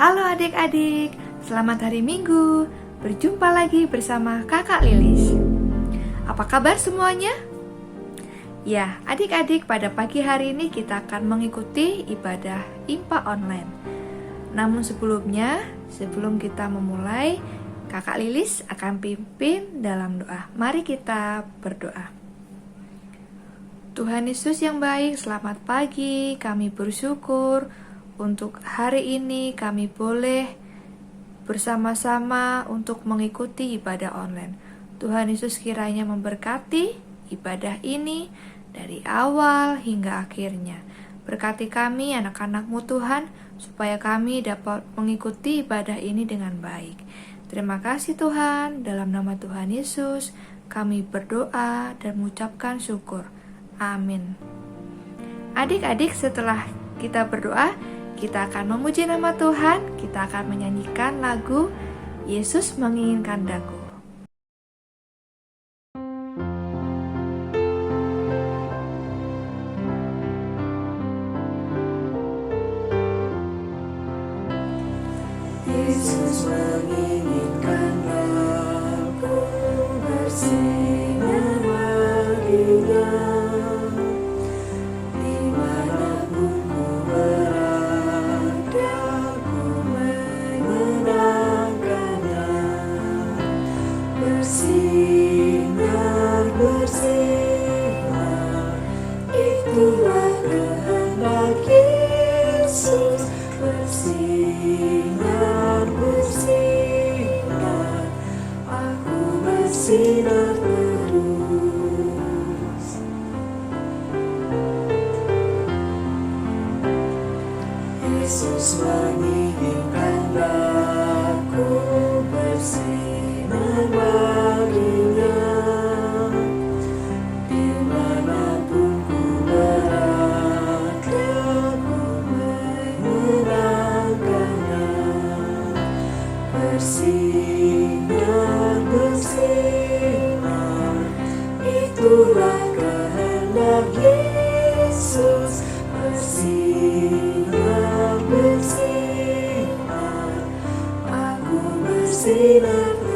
Halo adik-adik, selamat hari Minggu. Berjumpa lagi bersama Kakak Lilis. Apa kabar semuanya? Ya, adik-adik, pada pagi hari ini kita akan mengikuti ibadah IMPA online. Namun sebelum kita memulai, Kakak Lilis akan pimpin dalam doa. Mari kita berdoa. Tuhan Yesus yang baik, selamat pagi. Kami bersyukur untuk hari ini kami boleh bersama-sama untuk mengikuti ibadah online. Tuhan Yesus kiranya memberkati ibadah ini dari awal hingga akhirnya. Berkati kami anak-anak-Mu Tuhan, supaya kami dapat mengikuti ibadah ini dengan baik. Terima kasih Tuhan, dalam nama Tuhan Yesus kami berdoa dan mengucapkan syukur. Amin. Adik-adik, setelah kita berdoa, kita akan memuji nama Tuhan. Kita akan menyanyikan lagu Yesus Menginginkan Daku. Yesus menginginkan aku bersinar baginya, dimanapun ku berada, ku menyenangkannya. Bersinar, bersinar, itulah kehendak Yesus. Bersinar, bersinar, aku bersinar terus. Yesus menginginkan aku bersinar baginya, dimanapun ku berada, ku menyenangkannya. Bersinar, bersinar, itulah kehendak Yesus. Bersinar, bersinar, aku bersinar terus.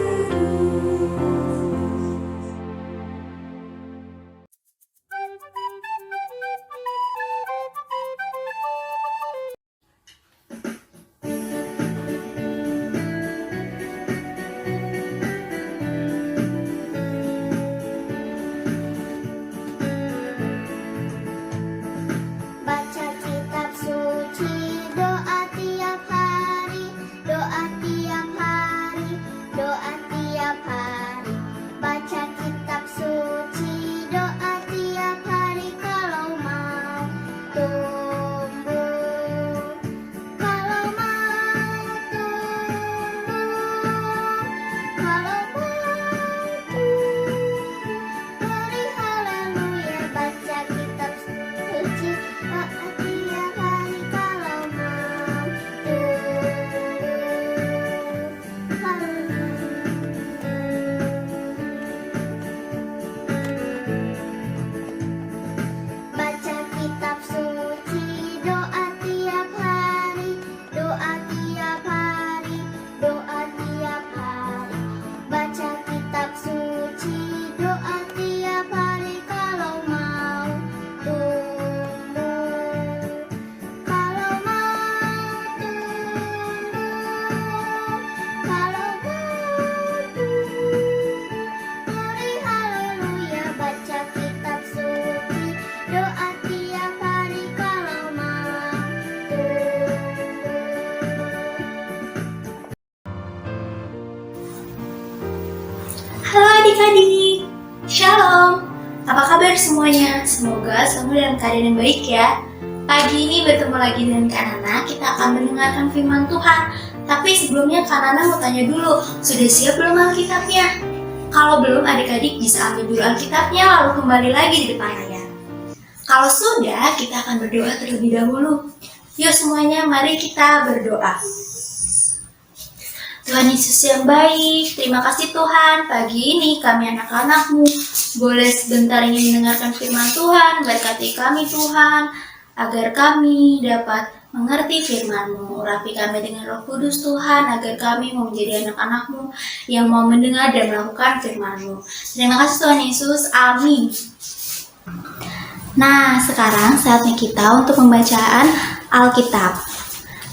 Baca kitab suci, doa tiap hari, doa tiap hari, doa tiap hari. Baca kitab suci, doa tiap hari, kalau mau tumbuh, kalau mau tumbuh, kalau mau tumbuh. Beri haleluya, baca kitab suci, doa tiap hari, kalau mau baca kitab suci, doa tiap hari, doa tiap hari, doa tiap hari. Baca kitab suci, doa tiap hari, kalau mau tumbuh, kalau mau tumbuh, kalau mau tumbuh. Beri haleluya, baca kitab suci, doa tiap hari, kalau mau tumbuh. Halo adik-adik, Shalom. Apa kabar semuanya? Semoga semua dalam keadaan yang baik ya. Pagi ini bertemu lagi dengan Kak Nana, kita akan mendengarkan firman Tuhan. Tapi sebelumnya Kak Nana mau tanya dulu, sudah siap belum Alkitabnya? Kalau belum, adik-adik bisa ambil dulu Alkitabnya lalu kembali lagi di depan layar. Kalau sudah, kita akan berdoa terlebih dahulu. Yuk semuanya, mari kita berdoa. Tuhan Yesus yang baik, terima kasih Tuhan. Pagi ini kami anak-anak-Mu boleh sebentar ingin mendengarkan firman Tuhan. Berkati kami Tuhan, agar kami dapat mengerti firman-Mu. Urapi kami dengan Roh Kudus Tuhan, agar kami mau menjadi anak-anak-Mu yang mau mendengar dan melakukan firman-Mu. Terima kasih Tuhan Yesus, amin. Nah, sekarang saatnya kita untuk pembacaan Alkitab.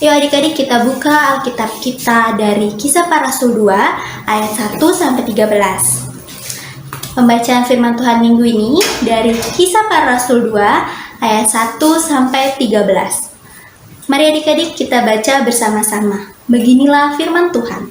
Yuk adik-adik, kita buka Alkitab kita dari Kisah Para Rasul 2 ayat 1-13. Pembacaan firman Tuhan minggu ini dari Kisah Para Rasul 2 ayat 1-13. Mari adik-adik kita baca bersama-sama. Beginilah firman Tuhan.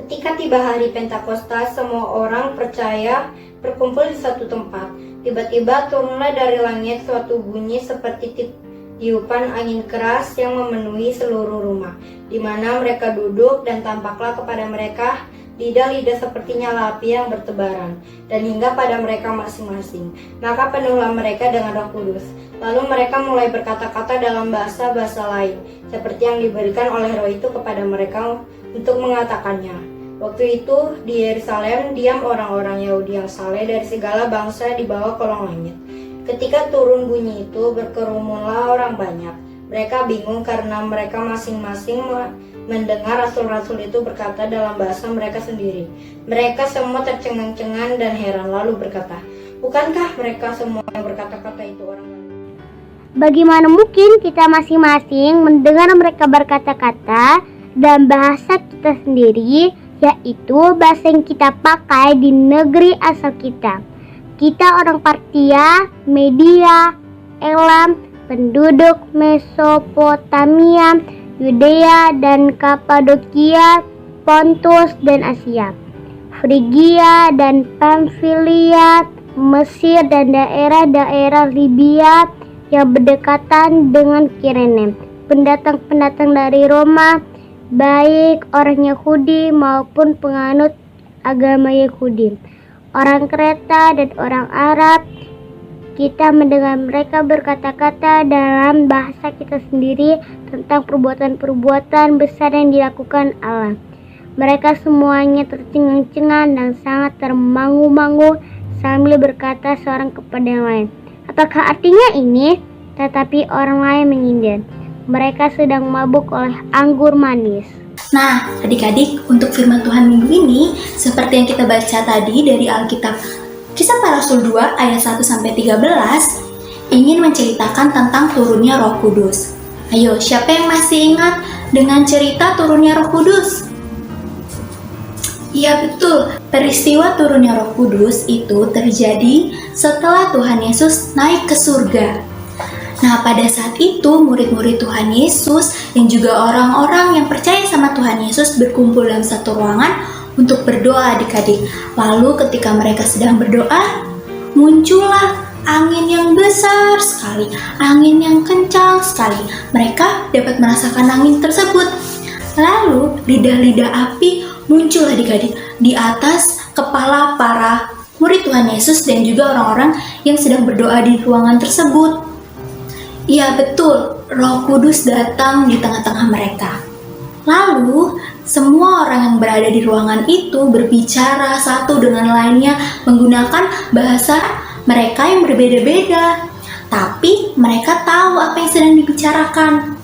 Ketika tiba hari Pentakosta, semua orang percaya berkumpul di satu tempat. Tiba-tiba turunlah dari langit suatu bunyi seperti tiupan angin keras yang memenuhi seluruh rumah, di mana mereka duduk, dan tampaklah kepada mereka lidah-lidah seperti nyala api yang bertebaran, dan hingga pada mereka masing-masing. Maka penuhlah mereka dengan Roh Kudus. Lalu mereka mulai berkata-kata dalam bahasa-bahasa lain, seperti yang diberikan oleh Roh itu kepada mereka untuk mengatakannya. Waktu itu di Yerusalem diam orang-orang Yahudi yang saleh dari segala bangsa di bawah kolong langit. Ketika turun bunyi itu, berkerumunlah orang banyak. Mereka bingung karena mereka masing-masing mendengar rasul-rasul itu berkata dalam bahasa mereka sendiri. Mereka semua tercengang-cengang dan heran, lalu berkata, "Bukankah mereka semua yang berkata-kata itu orang lain?" Bagaimana mungkin kita masing-masing mendengar mereka berkata-kata dan bahasa kita sendiri, yaitu bahasa yang kita pakai di negeri asal kita. Kita orang Partia, Media, Elam, penduduk Mesopotamia, Yudea dan Kapadokia, Pontus dan Asia, Frigia dan Pamfilia, Mesir dan daerah-daerah Libya yang berdekatan dengan Kirene, pendatang-pendatang dari Roma, baik orang Yahudi maupun penganut agama Yahudi, orang Kreta dan orang Arab. Kita mendengar mereka berkata-kata dalam bahasa kita sendiri tentang perbuatan-perbuatan besar yang dilakukan Allah. Mereka semuanya tercengang-cengang dan sangat termangu-mangu sambil berkata seorang kepada yang lain, "Apakah artinya ini?" Tetapi orang lain menyindir, "Mereka sedang mabuk oleh anggur manis." Nah, adik-adik, untuk firman Tuhan minggu ini, seperti yang kita baca tadi dari Alkitab Kisah Para Rasul 2 ayat 1-13, ingin menceritakan tentang turunnya Roh Kudus. Ayo, siapa yang masih ingat dengan cerita turunnya Roh Kudus? Iya betul, peristiwa turunnya Roh Kudus itu terjadi setelah Tuhan Yesus naik ke surga. Nah, pada saat itu murid-murid Tuhan Yesus dan juga orang-orang yang percaya sama Tuhan Yesus berkumpul dalam satu ruangan untuk berdoa adik-adik. Lalu ketika mereka sedang berdoa, muncullah angin yang besar sekali, angin yang kencang sekali. Mereka dapat merasakan angin tersebut. Lalu lidah-lidah api muncul adik-adik di atas kepala para murid Tuhan Yesus dan juga orang-orang yang sedang berdoa di ruangan tersebut. Iya betul, Roh Kudus datang di tengah-tengah mereka. Lalu semua orang yang berada di ruangan itu berbicara satu dengan lainnya menggunakan bahasa mereka yang berbeda-beda. Tapi mereka tahu apa yang sedang dibicarakan.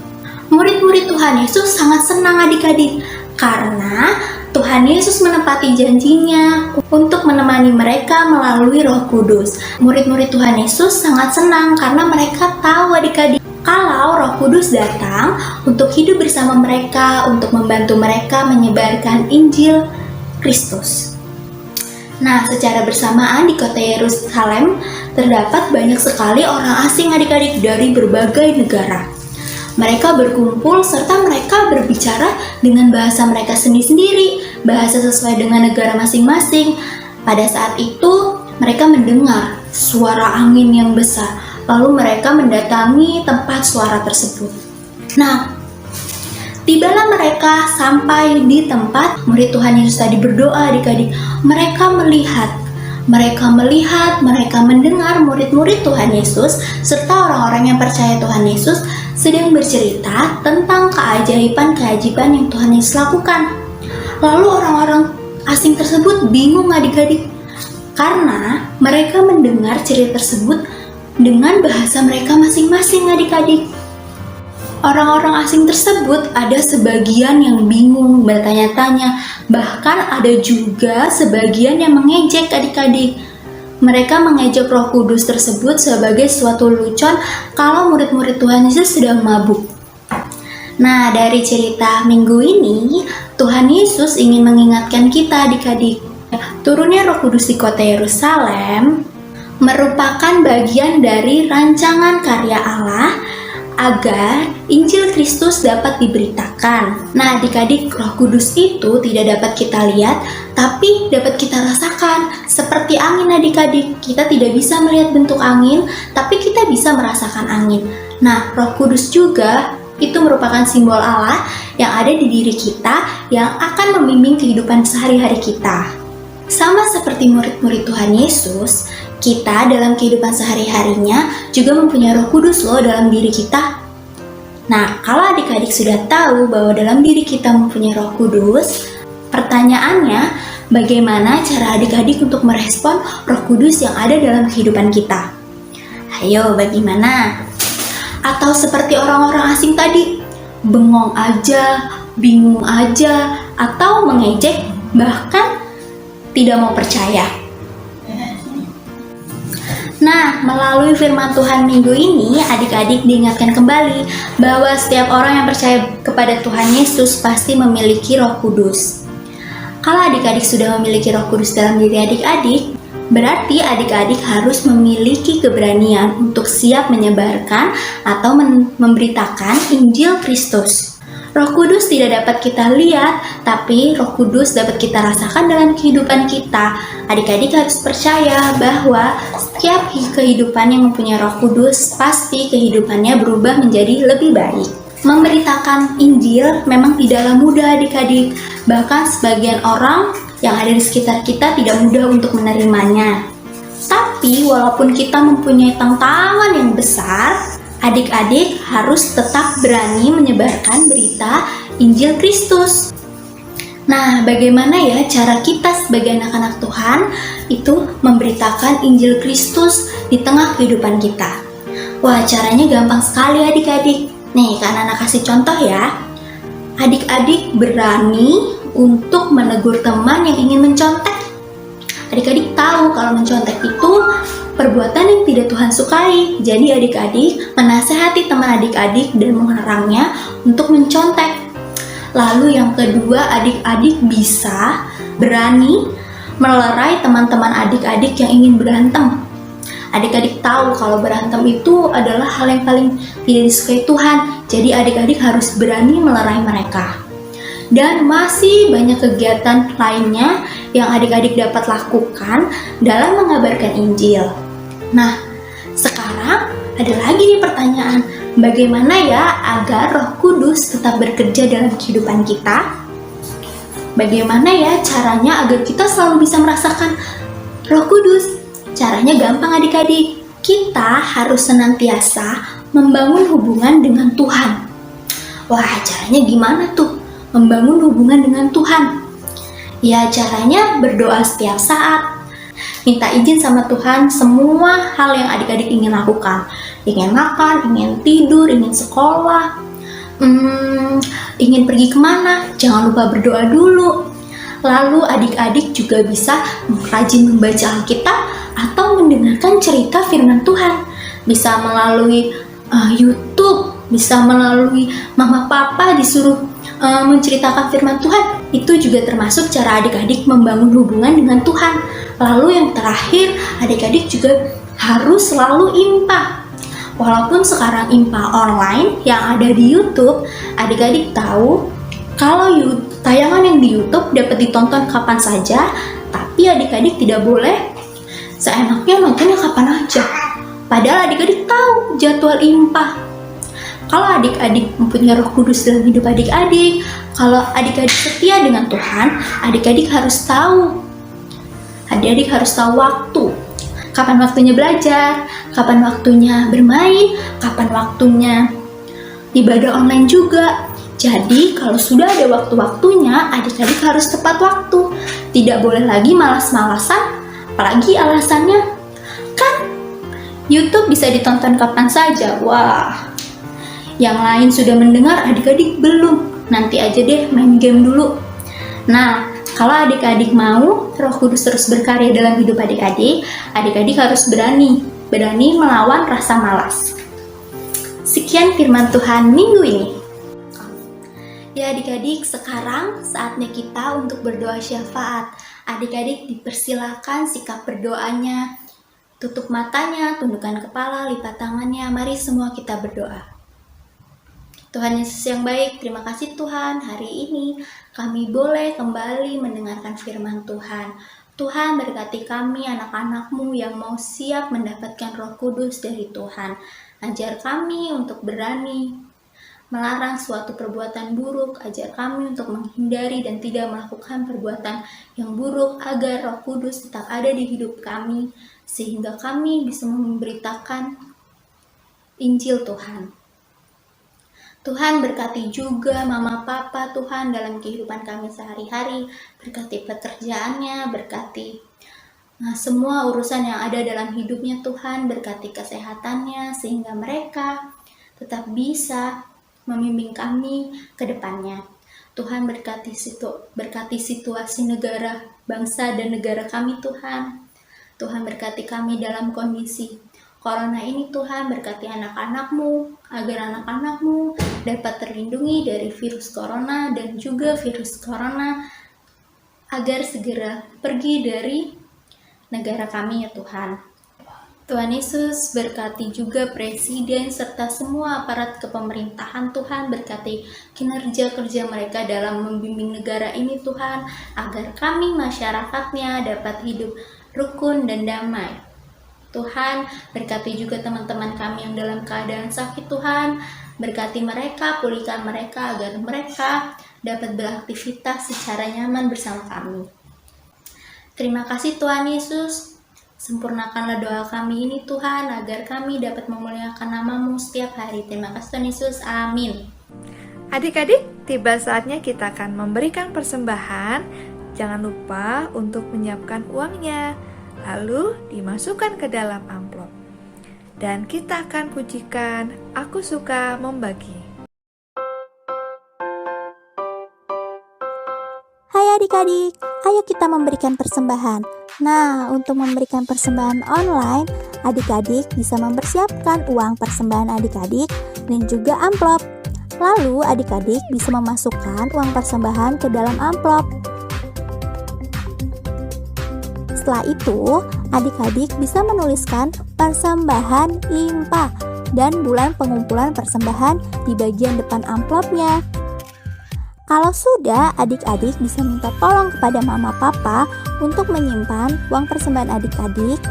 Murid-murid Tuhan Yesus sangat senang adik-adik karena Tuhan Yesus menepati janjinya untuk menemani mereka melalui Roh Kudus. Murid-murid Tuhan Yesus sangat senang karena mereka tahu adik-adik kalau Roh Kudus datang untuk hidup bersama mereka, untuk membantu mereka menyebarkan Injil Kristus. Nah, secara bersamaan di kota Yerusalem terdapat banyak sekali orang asing adik-adik dari berbagai negara. Mereka berkumpul serta mereka berbicara dengan bahasa mereka sendiri-sendiri, bahasa sesuai dengan negara masing-masing. Pada saat itu, mereka mendengar suara angin yang besar, lalu mereka mendatangi tempat suara tersebut. Nah, tibalah mereka sampai di tempat murid Tuhan Yesus tadi berdoa adik-adik. Mereka mendengar murid-murid Tuhan Yesus serta orang-orang yang percaya Tuhan Yesus sedang bercerita tentang keajaiban-keajaiban yang Tuhan Yesus lakukan. Lalu orang-orang asing tersebut bingung adik-adik Karena mereka mendengar cerita tersebut dengan bahasa mereka masing-masing adik-adik. Orang-orang asing tersebut ada sebagian yang bingung bertanya-tanya, bahkan ada juga sebagian yang mengejek adik-adik. Mereka mengejek Roh Kudus tersebut sebagai suatu lelucon kalau murid-murid Tuhan Yesus sedang mabuk. Nah, dari cerita minggu ini, Tuhan Yesus ingin mengingatkan kita adik-adik. Turunnya Roh Kudus di kota Yerusalem merupakan bagian dari rancangan karya Allah agar Injil Kristus dapat diberitakan. Nah, adik-adik, Roh Kudus itu tidak dapat kita lihat, tapi dapat kita rasakan. Seperti angin adik-adik, kita tidak bisa melihat bentuk angin, tapi kita bisa merasakan angin. Nah, Roh Kudus juga itu merupakan simbol Allah yang ada di diri kita yang akan membimbing kehidupan sehari-hari kita. Sama seperti murid-murid Tuhan Yesus, kita dalam kehidupan sehari-harinya juga mempunyai Roh Kudus loh dalam diri kita. Nah, kalau adik-adik sudah tahu bahwa dalam diri kita mempunyai Roh Kudus, pertanyaannya, bagaimana cara adik-adik untuk merespon Roh Kudus yang ada dalam kehidupan kita? Ayo, bagaimana? Atau seperti orang-orang asing tadi, bengong aja, bingung aja, atau mengejek, bahkan tidak mau percaya. Nah, melalui firman Tuhan minggu ini, adik-adik diingatkan kembali bahwa setiap orang yang percaya kepada Tuhan Yesus pasti memiliki Roh Kudus. Kalau adik-adik sudah memiliki Roh Kudus dalam diri adik-adik, berarti adik-adik harus memiliki keberanian untuk siap menyebarkan atau memberitakan Injil Kristus. Roh Kudus tidak dapat kita lihat, tapi Roh Kudus dapat kita rasakan dalam kehidupan kita. Adik-adik harus percaya bahwa setiap kehidupan yang mempunyai Roh Kudus, pasti kehidupannya berubah menjadi lebih baik. Memberitakan Injil memang tidaklah mudah adik-adik. Bahkan sebagian orang yang ada di sekitar kita tidak mudah untuk menerimanya. Tapi walaupun kita mempunyai tantangan yang besar, adik-adik harus tetap berani menyebarkan berita Injil Kristus. Nah, bagaimana ya cara kita sebagai anak-anak Tuhan itu memberitakan Injil Kristus di tengah kehidupan kita? Wah, caranya gampang sekali adik-adik. Nih, Kak Nana kasih contoh ya. Adik-adik berani untuk menegur teman yang ingin mencontek. Adik-adik tahu kalau mencontek itu perbuatan yang tidak Tuhan sukai. Jadi adik-adik menasehati teman adik-adik dan melarangnya untuk mencontek. Lalu yang kedua, adik-adik bisa berani melerai teman-teman adik-adik yang ingin berantem. Adik-adik tahu kalau berantem itu adalah hal yang paling tidak disukai Tuhan. Jadi adik-adik harus berani melerai mereka. Dan masih banyak kegiatan lainnya yang adik-adik dapat lakukan dalam mengabarkan Injil. Nah, sekarang ada lagi nih pertanyaan, bagaimana ya agar Roh Kudus tetap bekerja dalam kehidupan kita? Bagaimana ya caranya agar kita selalu bisa merasakan Roh Kudus? Caranya gampang adik-adik, kita harus senantiasa membangun hubungan dengan Tuhan. Wah, caranya gimana tuh? Membangun hubungan dengan Tuhan? Ya, caranya berdoa setiap saat. Minta izin sama Tuhan semua hal yang adik-adik ingin lakukan. Ingin makan, ingin tidur, ingin sekolah, ingin pergi kemana, jangan lupa berdoa dulu. Lalu adik-adik juga bisa rajin membaca Alkitab atau mendengarkan cerita firman Tuhan. Bisa melalui YouTube, bisa melalui mama papa disuruh menceritakan firman Tuhan. Itu juga termasuk cara adik-adik membangun hubungan dengan Tuhan. Lalu yang terakhir, adik-adik juga harus selalu impa. Walaupun sekarang impa online yang ada di YouTube, adik-adik tahu kalau tayangan yang di YouTube dapat ditonton kapan saja, tapi adik-adik tidak boleh seenaknya nontonnya kapan aja. Padahal adik-adik tahu jadwal impa. Kalau adik-adik mempunyai Roh Kudus dalam hidup adik-adik, kalau adik-adik setia dengan Tuhan, adik-adik harus tahu. Adik-adik harus tahu waktu. Kapan waktunya belajar, kapan waktunya bermain, kapan waktunya ibadah online juga. Jadi kalau sudah ada waktu-waktunya, adik-adik harus tepat waktu. Tidak boleh lagi malas-malasan Apalagi alasannya, kan YouTube bisa ditonton kapan saja. Wah, yang lain sudah mendengar, adik-adik belum. Nanti aja deh main game dulu. Nah, kalau adik-adik mau Roh Kudus terus berkarya dalam hidup adik-adik, adik-adik harus berani melawan rasa malas. Sekian firman Tuhan minggu ini. Ya adik-adik, sekarang saatnya kita untuk berdoa syafaat. Adik-adik dipersilakan sikap berdoanya, tutup matanya, tundukkan kepala, lipat tangannya. Mari semua kita berdoa. Tuhan Yesus yang baik, terima kasih Tuhan, hari ini kami boleh kembali mendengarkan firman Tuhan. Tuhan berkati kami anak-anak-Mu yang mau siap mendapatkan Roh Kudus dari Tuhan. Ajar kami untuk berani melarang suatu perbuatan buruk, ajar kami untuk menghindari dan tidak melakukan perbuatan yang buruk agar Roh Kudus tetap ada di hidup kami, sehingga kami bisa memberitakan Injil Tuhan. Tuhan berkati juga mama papa Tuhan dalam kehidupan kami sehari-hari, berkati pekerjaannya, berkati semua urusan yang ada dalam hidupnya Tuhan, berkati kesehatannya sehingga mereka tetap bisa membimbing kami ke depannya. Tuhan berkati situasi negara, bangsa dan negara kami Tuhan. Tuhan berkati kami dalam kondisi Corona ini Tuhan, berkati anak-anak-Mu, agar anak-anak-Mu dapat terlindungi dari virus Corona dan juga virus Corona agar segera pergi dari negara kami ya Tuhan. Tuhan Yesus berkati juga Presiden serta semua aparat kepemerintahan Tuhan, berkati kinerja kerja mereka dalam membimbing negara ini Tuhan, agar kami masyarakatnya dapat hidup rukun dan damai. Tuhan berkati juga teman-teman kami yang dalam keadaan sakit Tuhan, berkati mereka, pulihkan mereka agar mereka dapat beraktivitas secara nyaman bersama kami. Terima kasih Tuhan Yesus, sempurnakanlah doa kami ini Tuhan, agar kami dapat memuliakan nama-Mu setiap hari. Terima kasih Tuhan Yesus, amin. Adik-adik, tiba saatnya kita akan memberikan persembahan. Jangan lupa untuk menyiapkan uangnya, lalu dimasukkan ke dalam amplop. Dan kita akan pujikan Aku Suka Membagi. Hai adik-adik, ayo kita memberikan persembahan. Nah, untuk memberikan persembahan online, adik-adik bisa mempersiapkan uang persembahan adik-adik dan juga amplop. Lalu adik-adik bisa memasukkan uang persembahan ke dalam amplop. Setelah itu, adik-adik bisa menuliskan persembahan IMPA dan bulan pengumpulan persembahan di bagian depan amplopnya. Kalau sudah, adik-adik bisa minta tolong kepada mama papa untuk menyimpan uang persembahan adik-adik.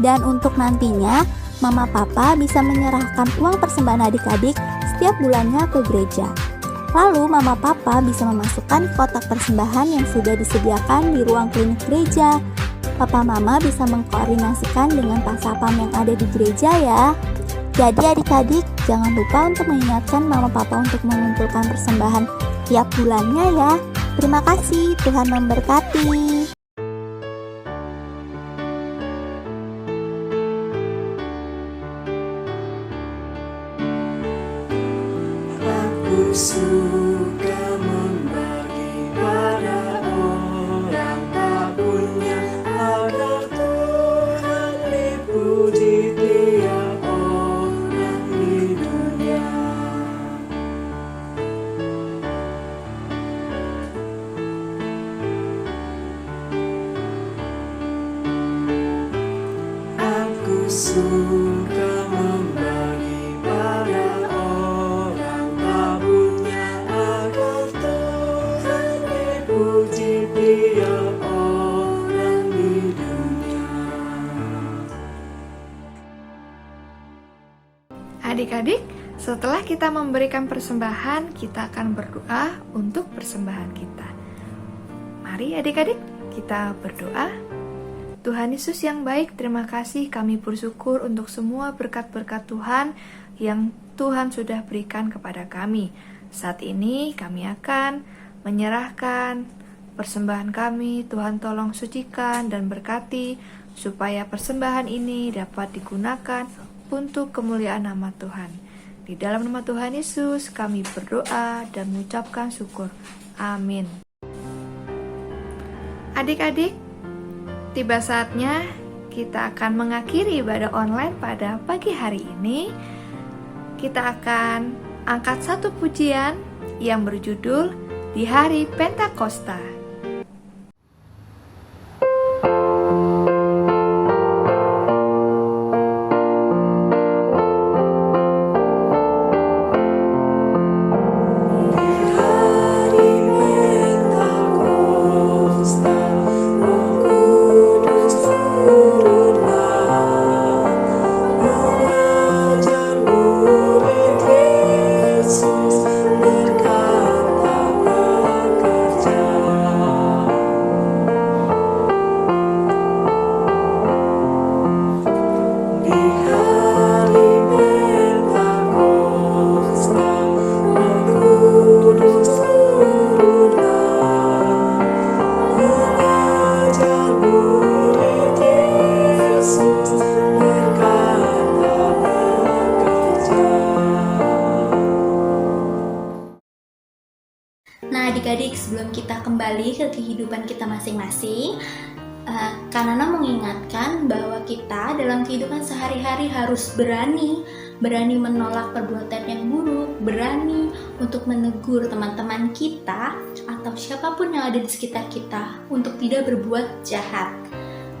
Dan untuk nantinya, mama papa bisa menyerahkan uang persembahan adik-adik setiap bulannya ke gereja. Lalu mama papa bisa memasukkan kotak persembahan yang sudah disediakan di ruang klinik gereja. Papa mama bisa mengkoordinasikan dengan pasapam yang ada di gereja ya. Jadi adik-adik jangan lupa untuk mengingatkan mama papa untuk mengumpulkan persembahan tiap bulannya ya. Terima kasih, Tuhan memberkati. Aku suka membagi pada orang tak punya, agar Tuhan dipuji tiap orang di dunia. Aku suka membagi pada orang tak punya, agar Tuhan dipuji tiap orang di dunia. Adik-adik, setelah kita memberikan persembahan, kita akan berdoa untuk persembahan kita. Mari adik-adik, kita berdoa. Tuhan Yesus yang baik, terima kasih, kami bersyukur untuk semua berkat-berkat Tuhan yang Tuhan sudah berikan kepada kami. Saat ini kami akan menyerahkan persembahan kami. Tuhan tolong sucikan dan berkati, supaya persembahan ini dapat digunakan untuk kemuliaan nama Tuhan. Di dalam nama Tuhan Yesus kami berdoa dan mengucapkan syukur. Amin. Adik-adik, tiba saatnya kita akan mengakhiri ibadah online pada pagi hari ini. Kita akan angkat satu pujian yang berjudul Di Hari Pentakosta. Nah adik-adik, sebelum kita kembali ke kehidupan kita masing-masing, Kanana mengingatkan bahwa kita dalam kehidupan sehari-hari harus berani menolak perbuatan yang buruk, berani untuk menegur teman-teman kita atau siapapun yang ada di sekitar kita untuk tidak berbuat jahat.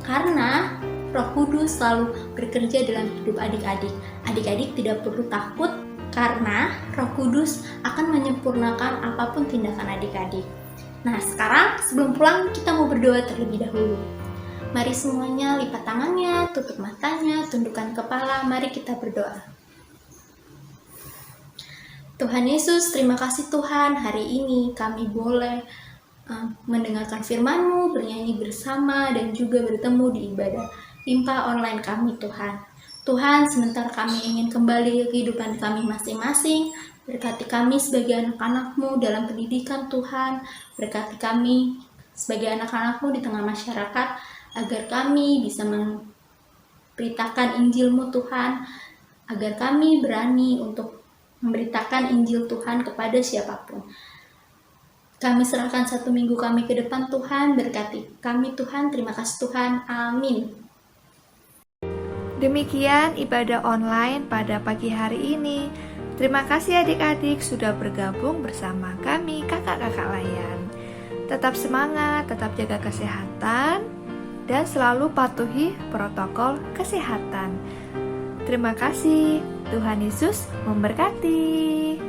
Karena Roh Kudus selalu bekerja dalam hidup adik-adik. Adik-adik tidak perlu takut karena Roh Kudus akan menyempurnakan apapun tindakan adik-adik. Nah, sekarang sebelum pulang kita mau berdoa terlebih dahulu. Mari semuanya lipat tangannya, tutup matanya, tundukkan kepala, mari kita berdoa. Tuhan Yesus, terima kasih Tuhan, hari ini kami boleh mendengarkan firman-Mu, bernyanyi bersama, dan juga bertemu di ibadah Impa online kami Tuhan. Tuhan, sementara kami ingin kembali ke kehidupan kami masing-masing, berkati kami sebagai anak-anak-Mu dalam pendidikan Tuhan, berkati kami sebagai anak-anak-Mu di tengah masyarakat, agar kami bisa memberitakan Injil-Mu Tuhan, agar kami berani untuk memberitakan Injil Tuhan kepada siapapun. Kami serahkan 1 minggu kami ke depan Tuhan, berkati kami Tuhan, terima kasih Tuhan, amin. Demikian ibadah online pada pagi hari ini. Terima kasih adik-adik sudah bergabung bersama kami kakak-kakak layan. Tetap semangat, tetap jaga kesehatan, dan selalu patuhi protokol kesehatan. Terima kasih. Tuhan Yesus memberkati.